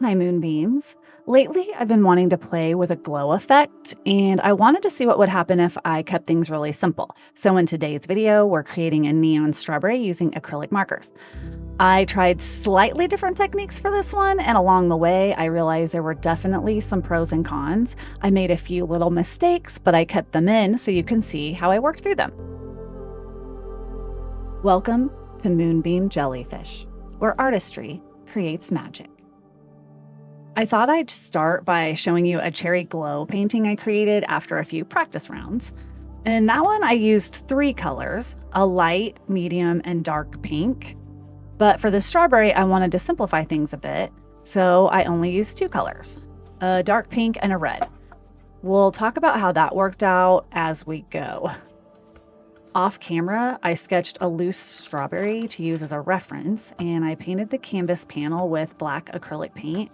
Hi, Moonbeams. Lately, I've been wanting to play with a glow effect, and I wanted to see what would happen if I kept things really simple. So, in today's video, we're creating a neon strawberry using acrylic markers. I tried slightly different techniques for this one, and along the way, I realized there were definitely some pros and cons. I made a few little mistakes, but I kept them in so you can see how I worked through them. Welcome to Moonbeam Jellyfish, where artistry creates magic. I thought I'd start by showing you a cherry glow painting I created after a few practice rounds. In that one, I used 3 colors, a light, medium, and dark pink. But for the strawberry, I wanted to simplify things a bit, so I only used 2 colors, a dark pink and a red. We'll talk about how that worked out as we go. Off camera, I sketched a loose strawberry to use as a reference, and I painted the canvas panel with black acrylic paint.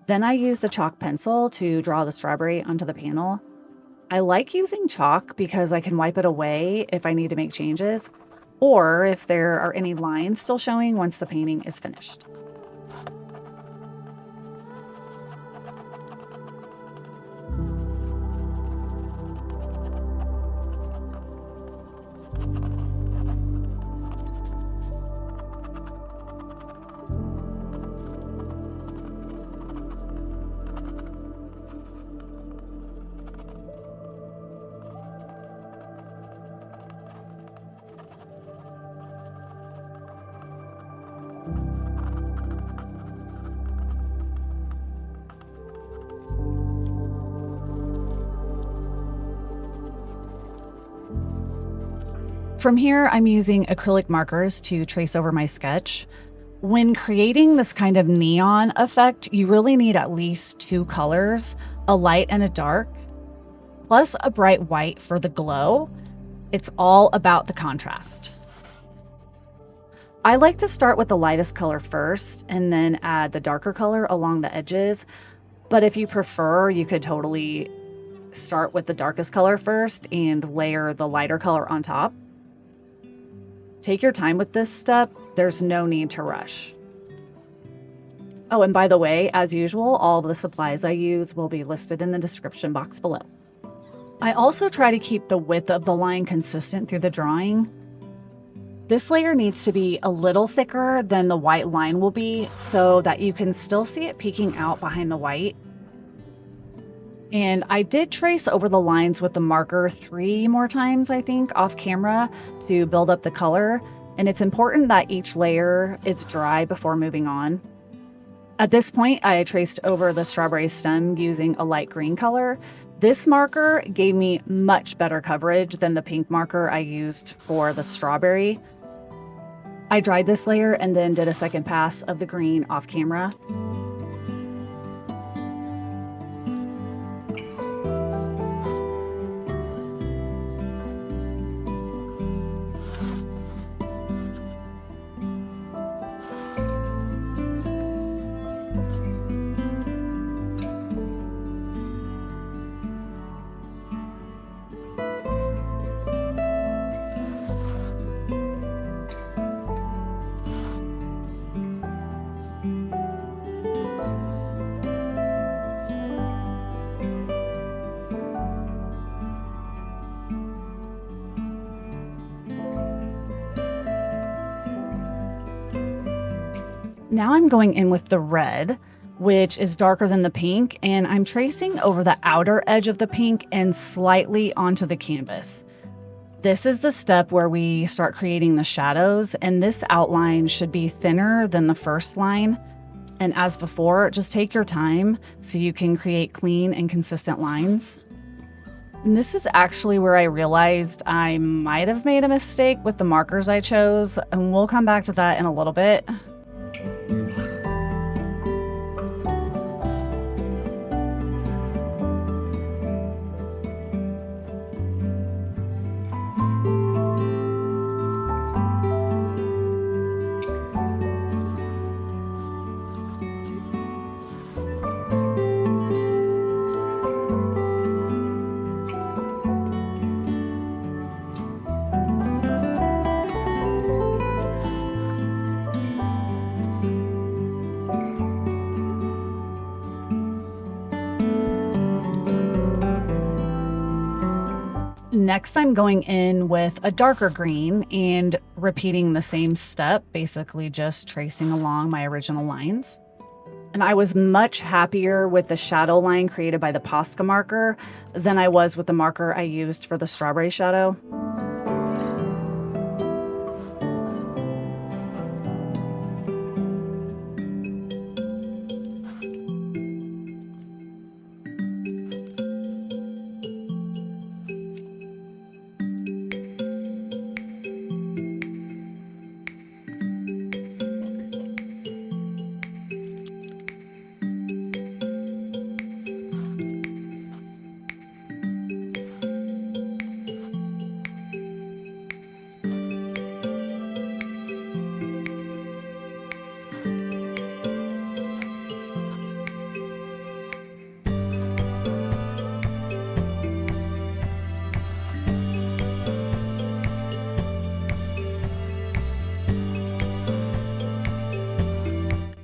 Then I used a chalk pencil to draw the strawberry onto the panel. I like using chalk because I can wipe it away if I need to make changes, or if there are any lines still showing once the painting is finished. From here, I'm using acrylic markers to trace over my sketch. When creating this kind of neon effect, you really need at least 2 colors, a light and a dark, plus a bright white for the glow. It's all about the contrast. I like to start with the lightest color first and then add the darker color along the edges. But if you prefer, you could totally start with the darkest color first and layer the lighter color on top. Take your time with this step. There's no need to rush. Oh, and by the way, as usual, all of the supplies I use will be listed in the description box below. I also try to keep the width of the line consistent through the drawing. This layer needs to be a little thicker than the white line will be so that you can still see it peeking out behind the white. And I did trace over the lines with the marker 3 more times, I think, off camera to build up the color. And it's important that each layer is dry before moving on. At this point, I traced over the strawberry stem using a light green color. This marker gave me much better coverage than the pink marker I used for the strawberry. I dried this layer and then did a second pass of the green off camera. Now I'm going in with the red, which is darker than the pink, and I'm tracing over the outer edge of the pink and slightly onto the canvas. This is the step where we start creating the shadows, and this outline should be thinner than the first line. And as before, just take your time so you can create clean and consistent lines. And this is actually where I realized I might have made a mistake with the markers I chose, and we'll come back to that in a little bit. Next, I'm going in with a darker green and repeating the same step, basically just tracing along my original lines. And I was much happier with the shadow line created by the Posca marker than I was with the marker I used for the strawberry shadow.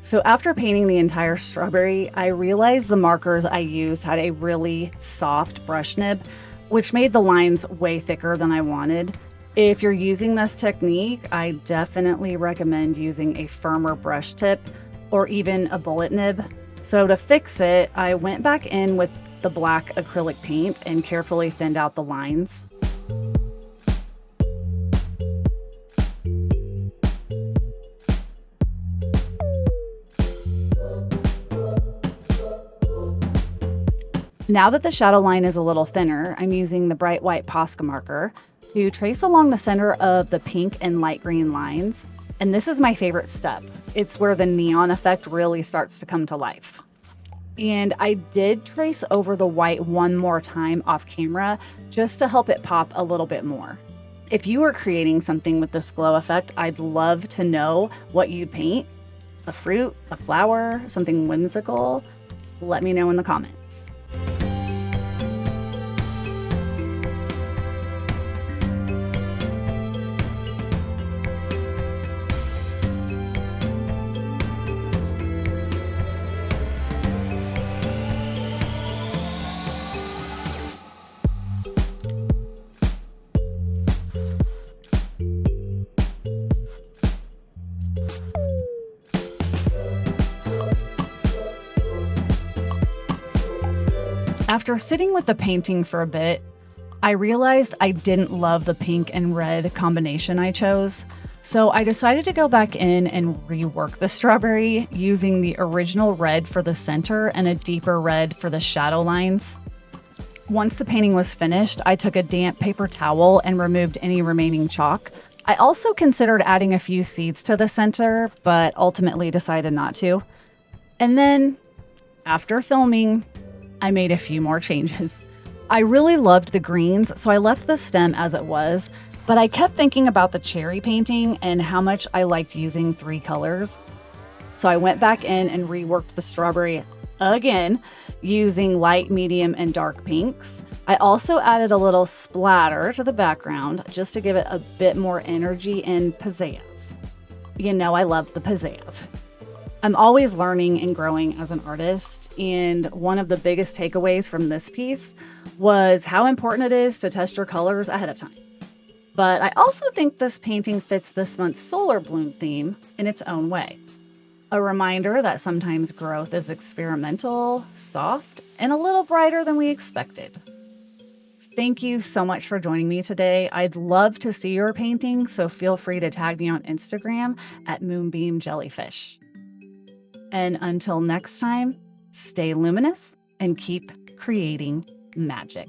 So after painting the entire strawberry, I realized the markers I used had a really soft brush nib, which made the lines way thicker than I wanted. If you're using this technique, I definitely recommend using a firmer brush tip or even a bullet nib. So to fix it, I went back in with the black acrylic paint and carefully thinned out the lines. Now that the shadow line is a little thinner, I'm using the bright white Posca marker to trace along the center of the pink and light green lines. And this is my favorite step. It's where the neon effect really starts to come to life. And I did trace over the white one more time off camera just to help it pop a little bit more. If you are creating something with this glow effect, I'd love to know what you'd paint. A fruit, a flower, something whimsical. Let me know in the comments. After sitting with the painting for a bit, I realized I didn't love the pink and red combination I chose, so I decided to go back in and rework the strawberry using the original red for the center and a deeper red for the shadow lines. Once the painting was finished, I took a damp paper towel and removed any remaining chalk. I also considered adding a few seeds to the center, but ultimately decided not to. And then, after filming, I made a few more changes. I really loved the greens, so I left the stem as it was, but I kept thinking about the cherry painting and how much I liked using 3 colors. So I went back in and reworked the strawberry again using light, medium, and dark pinks. I also added a little splatter to the background just to give it a bit more energy and pizzazz. You know I love the pizzazz. I'm always learning and growing as an artist, and one of the biggest takeaways from this piece was how important it is to test your colors ahead of time. But I also think this painting fits this month's solar bloom theme in its own way. A reminder that sometimes growth is experimental, soft, and a little brighter than we expected. Thank you so much for joining me today. I'd love to see your painting, so feel free to tag me on Instagram at Moonbeam Jellyfish. And until next time, stay luminous and keep creating magic.